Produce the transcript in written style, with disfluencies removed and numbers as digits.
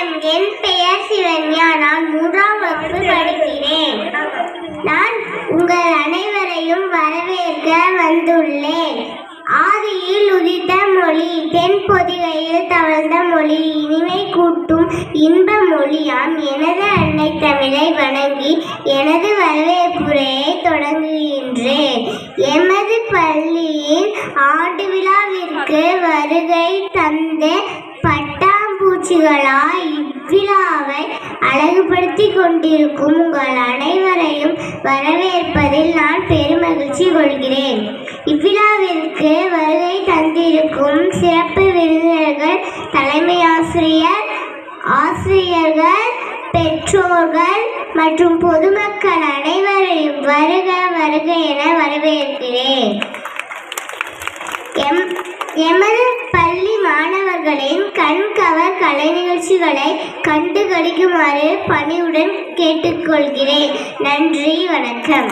வணக்கம். என் பெயர் சிவன்யா. நான் 3ஆம் வகுப்பு படிக்கிறேன். நான் உங்கள் அனைவரையும் வரவேற்க வந்துள்ளேன். ஆதியில் உதித்த மொழி, தென் பொதிகையில் தவழ்ந்த மொழி, இனிமை கூட்டும் இன்ப மொழியாம் எனது அன்னை தமிழை வணங்கி எனது வரவேற்புரையை தொடங்குகின்றேன். எமது பள்ளியின் ஆண்டு விழாவிற்கு வருகை தந்த பட்டாம்பூச்சிகளாய் இவ்விழாவை அழகுபடுத்தி கொண்டிருக்கும் உங்கள் அனைவரையும் வரவேற்பதில் நான் பெருமகிழ்ச்சி கொள்கிறேன். இவ்விழாவிற்கு வருகை தந்திருக்கும் சிறப்பு விருந்தினர்கள், தலைமை ஆசிரியர், ஆசிரியர்கள், பெற்றோர்கள் மற்றும் பொதுமக்கள் அனைவரையும் வருக வருக என வரவேற்கிறேன். எமது பள்ளி மாணவர்களின் கண்கவர் கலை நிகழ்ச்சிகளை கண்டு களிக்குமாறு பணிவுடன் கேட்டுக்கொள்கிறேன். நன்றி, வணக்கம்.